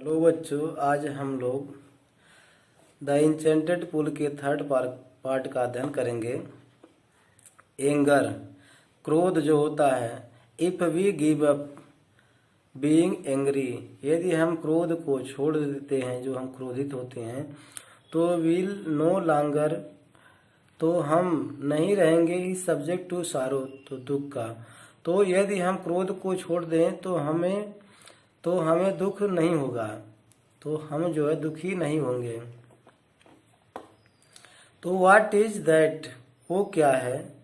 Hello बच्चों, आज हम लोग द इंचेंटेड पुल के थर्ड पार्ट का अध्ययन करेंगे। एंगर, क्रोध जो होता है। If we give up being angry, यदि हम क्रोध को छोड़ देते हैं, जो हम क्रोधित होते हैं, तो विल नो लॉन्गर, तो हम नहीं रहेंगे ही सब्जेक्ट टू सारो, तो दुख का। तो यदि हम क्रोध को छोड़ दें तो हमें दुख नहीं होगा, तो हम जो है दुखी नहीं होंगे। तो व्हाट इज दैट, वो क्या है।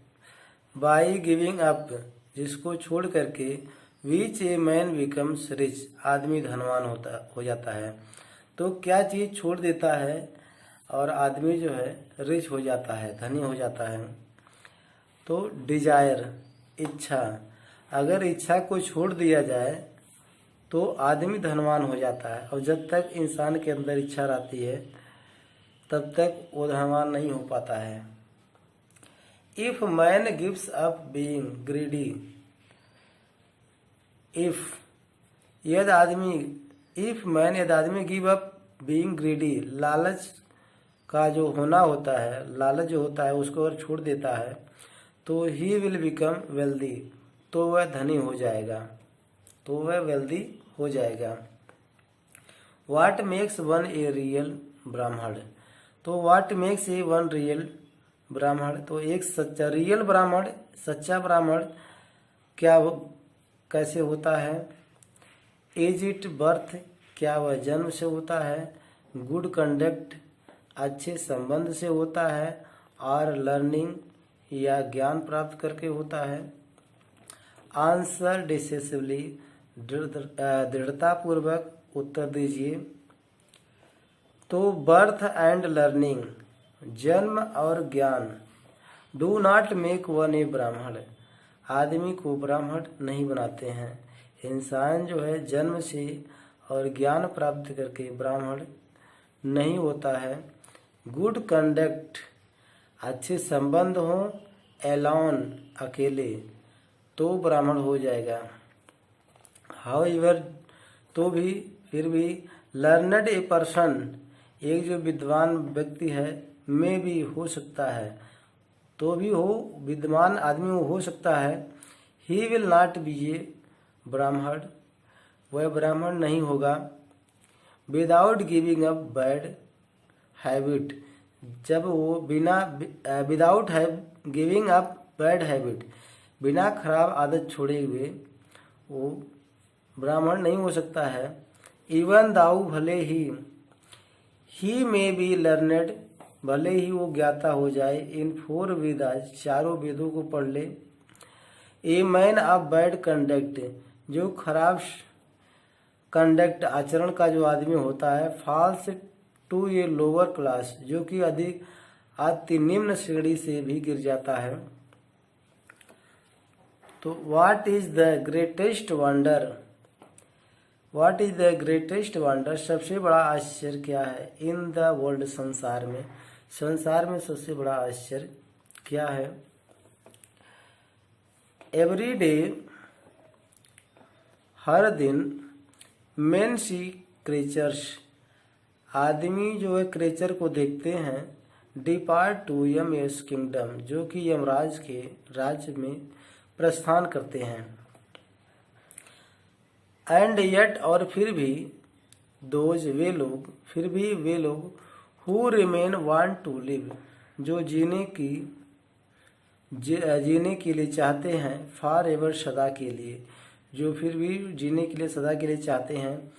बाई गिविंग अप, जिसको छोड़ करके विच ए मैन बिकम्स रिच, आदमी धनवान हो जाता है। तो क्या चीज छोड़ देता है और आदमी जो है रिच हो जाता है, धनी हो जाता है। तो डिजायर, इच्छा, अगर इच्छा को छोड़ दिया जाए तो आदमी धनवान हो जाता है, और जब तक इंसान के अंदर इच्छा रहती है तब तक वो धनवान नहीं हो पाता है। If man gives up being greedy, यदि आदमी गिव अप बीइंग ग्रीडी, लालच का जो होना होता है, लालच जो होता है उसको अगर छोड़ देता है तो ही विल बिकम वेल्दी, तो वह धनी हो जाएगा, तो वह वेल्दी हो जाएगा। What makes one a real ब्राह्मण, तो what makes a one real ब्राह्मण, तो एक सच्चा रियल ब्राह्मण, सच्चा ब्राह्मण कैसे होता है। इज इट बर्थ, क्या वह जन्म से होता है। गुड कंडक्ट, अच्छे संबंध से होता है। और लर्निंग, या ज्ञान प्राप्त करके होता है। आंसर डिसिसिवली, दृढ़तापूर्वक उत्तर दीजिए। तो बर्थ एंड लर्निंग, जन्म और ज्ञान, डू नॉट मेक वन ए ब्राह्मण, आदमी को ब्राह्मण नहीं बनाते हैं। इंसान जो है जन्म से और ज्ञान प्राप्त करके ब्राह्मण नहीं होता है। गुड कंडक्ट, अच्छे संबंध हो, एलॉन, अकेले, तो ब्राह्मण हो जाएगा। हाउएवर, तो भी, फिर भी, लर्नड ए पर्सन, एक जो विद्वान व्यक्ति है, में भी हो सकता है, तो भी हो, विद्वान आदमी हो सकता है। ही विल नॉट बी ए ब्राह्मण, वह ब्राह्मण नहीं होगा। Without giving up bad habit, जब वो without giving up bad habit, बिना खराब आदत छोड़े हुए वो ब्राह्मण नहीं हो सकता है। इवन दाऊ, भले ही में बी लर्नेड, भले ही वो ज्ञाता हो जाए। इन 4 वेदास, चारों वेदों को पढ़ ले। A man of bad conduct, जो खराब कंडक्ट, आचरण का जो आदमी होता है। Falls to a lower class, जो कि अति निम्न श्रेणी से भी गिर जाता है। तो what is the greatest wonder, what is the greatest wonder, सबसे बड़ा आश्चर्य क्या है। इन द वर्ल्ड, संसार में, संसार में सबसे बड़ा आश्चर्य क्या है। एवरी डे, हर दिन, मेन सी क्रीचर्स, आदमी जो है क्रेचर को देखते हैं। डिपार्ट टू यमएस किंगडम, जो कि यमराज के राज्य में प्रस्थान करते हैं। एंड येट, और फिर भी, दोज, वे लोग, फिर भी वे लोग, who remain want to live, जो जीने के लिए चाहते हैं। फॉर एवर, सदा के लिए, जो फिर भी जीने के लिए सदा के लिए चाहते हैं।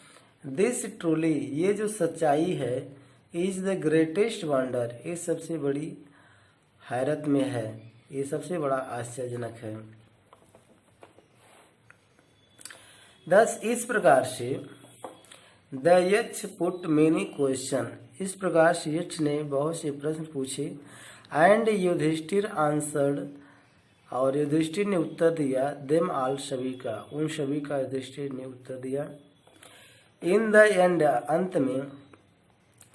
दिस ट्रूली, ये जो सच्चाई है। इज द ग्रेटेस्ट वंडर, ये सबसे बड़ी हैरत में है, ये सबसे बड़ा आश्चर्यजनक है। थस, इस प्रकार से, द यक्ष पुट मेनी क्वेश्चन, इस प्रकार से यक्ष ने बहुत से प्रश्न पूछे। एंड युधिष्ठिर आंसर्ड, और युधिष्ठिर ने उत्तर दिया। देम ऑल, सभी का, उन सभी का युधिष्ठिर ने उत्तर दिया। इन द एंड, अंत में,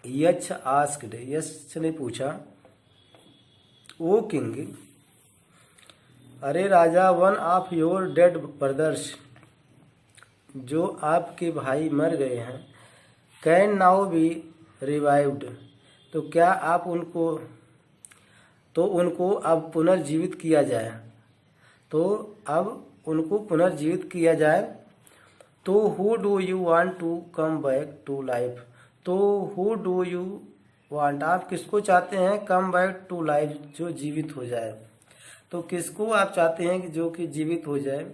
यक्ष आस्क्ड, यक्ष ने पूछा। ओ किंग, अरे राजा, one of your dead brothers, जो आपके भाई मर गए हैं, कैन नाउ बी रिवाइव्ड, तो क्या आप उनको अब पुनर्जीवित किया जाए, तो अब उनको पुनर्जीवित किया जाए। तो who do you want to come back to life, तो हु डू यू वांट, आप किसको चाहते हैं, कम बैक टू लाइफ, जो जीवित हो जाए, तो किसको आप चाहते हैं कि जो कि जीवित हो जाए।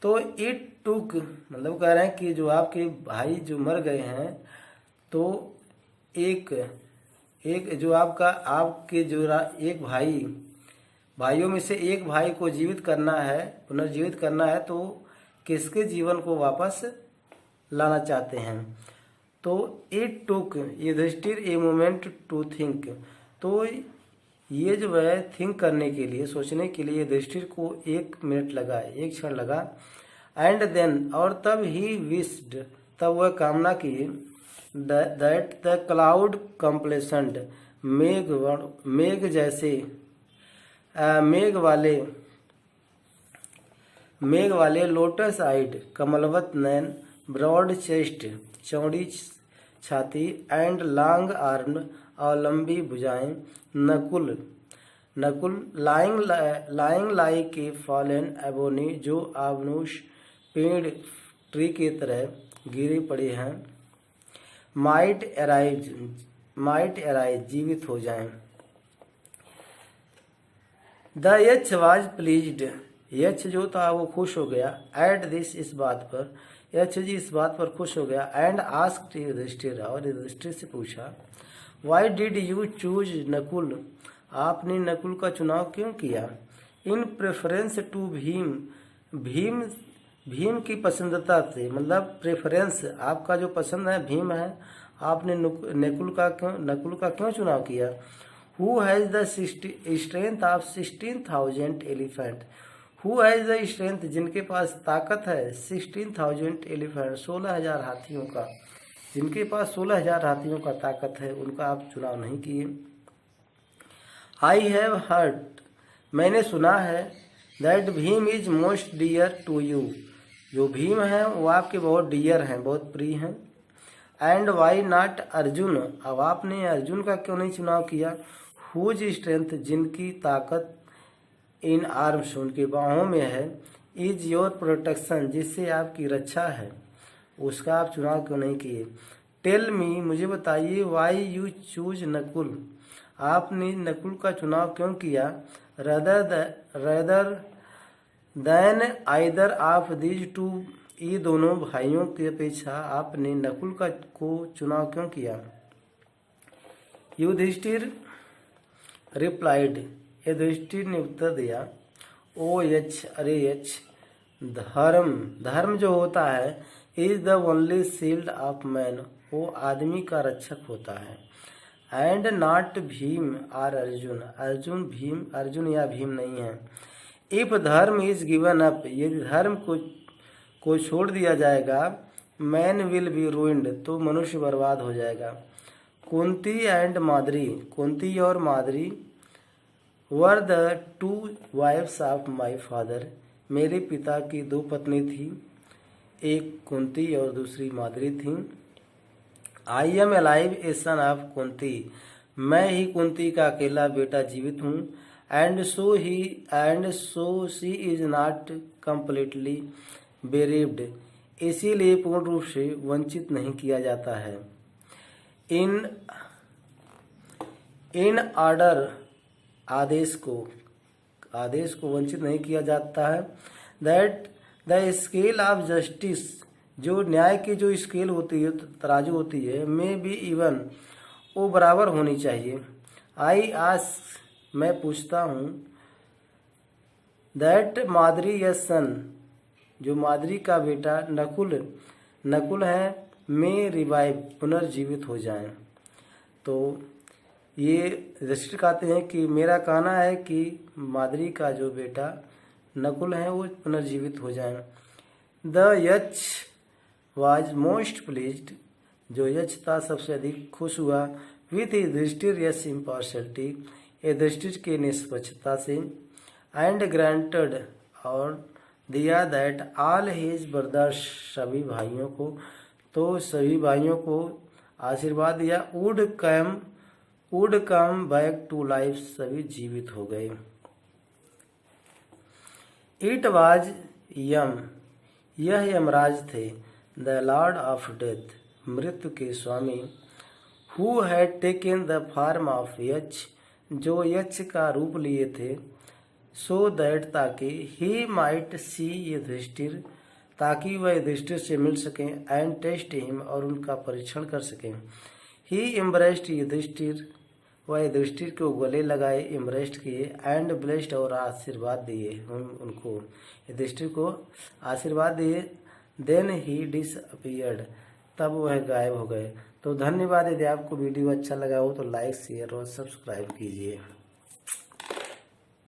तो इट टुक, मतलब कह रहे हैं कि जो आपके भाई जो मर गए हैं, तो एक जो आपके जो एक भाइयों में से एक भाई को जीवित करना है, पुनर्जीवित करना है, तो किसके जीवन को वापस लाना चाहते हैं। तो it took Yudhishthira a moment to think, तो ये जो है थिंक करने के लिए, सोचने के लिए युधिष्ठिर को 1 मिनट लगा, 1 क्षण लगा। एंड देन, और तब ही विस्ड, तब वह कामना की, दैट द क्लाउड कंप्लेसेंट, मेघ जैसे मेघ वाले लोटस आइड, कमलवत नयन, ब्रॉड चेस्ट, चौड़ी छाती, एंड लॉन्ग आर्म, और लंबी भुजाएं, Nakul lying like a fallen ebony, जो आबनूश पेड़ ट्री की तरह गिरे पड़े हैं, माइट एराइज, जीवित हो जाएं। द यक्ष वाज प्लीज्ड, यक्ष जो था वो खुश हो गया, एट दिस, इस बात पर, यक्ष जी इस बात पर खुश हो गया। एंड आस्क्ड युधिष्ठिर, और युधिष्ठिर से पूछा, why did you choose Nakul, आपने नकुल का चुनाव क्यों किया, इन प्रेफरेंस टू भीम की पसंदता से, मतलब प्रेफरेंस आपका जो पसंद है भीम है, आपने नकुल का क्यों चुनाव किया। Who has the strength of 16,000 elephant, who has the strength, जिनके पास ताकत है 16,000 एलिफेंट, 16,000 हाथियों का, जिनके पास 16,000 हाथियों का ताकत है, उनका आप चुनाव नहीं किए। आई हैव हर्ड, मैंने सुना है, that Bhim is most dear to you, जो भीम है वो आपके बहुत डियर हैं, बहुत प्रिय हैं। एंड वाई नॉट अर्जुन, अब आपने अर्जुन का क्यों नहीं चुनाव किया। हुज स्ट्रेंथ, जिनकी ताकत इन आर्म्स, उनके बाहों में है, इज योर प्रोटेक्शन, जिससे आपकी रक्षा है, उसका आप चुनाव क्यों नहीं किए। टेल मी, मुझे बताइए, वाई यू चूज नकुल, आपने नकुल का चुनाव क्यों किया। Rather than either of these two, ये दोनों भाइयों की अपेक्षा आपने नकुल को चुनाव क्यों किया। युधिष्ठिर रिप्लाइड, युधिष्ठिर ने उत्तर दिया, ओ यक्ष, अरे यक्ष, धर्म जो होता है, is the only shield of man, वो आदमी का रक्षक होता है। And not Bhim or Arjun, Arjun या भीम नहीं है। इफ धर्म इज गिवन अप, यदि धर्म को छोड़ दिया जाएगा, मैन विल बी रूइंड, तो मनुष्य बर्बाद हो जाएगा। कुंती एंड माद्री, कुंती और Madri were the 2 wives of my father, मेरे पिता की 2 पत्नी थी, एक कुंती और दूसरी माद्री थी। I am alive a son of Kunti, मैं ही कुंती का अकेला बेटा जीवित हूँ। And so she is not completely bereaved, इसीलिए पूर्ण रूप से वंचित नहीं किया जाता है। इन ऑर्डर, आदेश को वंचित नहीं किया जाता है। That the scale of justice, जो न्याय की जो स्केल होती है, तराजू होती है, में भी इवन, वो बराबर होनी चाहिए। आई आस्क, मैं पूछता हूँ, दैट माद्री यस सन, जो माद्री का बेटा नकुल है, में रिवाइव, पुनर्जीवित हो जाएं। तो ये युधिष्ठिर कहते हैं कि मेरा कहना है कि माद्री का जो बेटा नकुल है वो पुनर्जीवित हो जाएं। द यक्ष वाज मोस्ट प्लीज्ड, जो यक्ष था सबसे अधिक खुश हुआ, with Yudhishthira yes impartiality, Yudhishthira के निष्पक्षता से। एंड ग्रांटेड, और दिया, दैट ऑल हिज ब्रदर्स, सभी भाइयों को, तो सभी भाइयों को आशीर्वाद दिया। Would come back to life, सभी जीवित हो गए। इट वाज यम, यह यमराज थे, द लॉर्ड ऑफ डेथ, मृत्यु के स्वामी, who had taken the form of Yaksha, जो यक्ष का रूप लिए थे, सो दैट ताकि ही माइट सी युधिष्ठिर, ताकि वह युधिष्ठिर से मिल सकें, एंड टेस्ट हिम, और उनका परीक्षण कर सकें। ही एम्ब्रेस्ड युधिष्ठिर, वह युधिष्ठिर को गले लगाए, एम्ब्रेस्ड किए, एंड ब्लेस्ड, और आशीर्वाद दिए उनको, युधिष्ठिर को आशीर्वाद दिए। देन ही डिसअपीयर्ड, तब वह गायब हो गए। तो धन्यवाद। यदि आपको वीडियो अच्छा लगा हो तो लाइक, शेयर और सब्सक्राइब कीजिए।